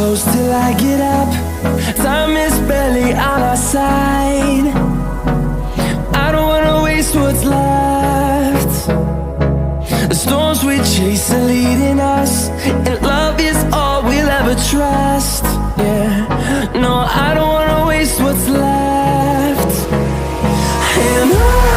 close till I get up. Time is barely on our side. I don't wanna waste what's left. The storms we chase are leading us, and love is all we'll ever trust. Yeah, no, I don't wanna waste what's left. And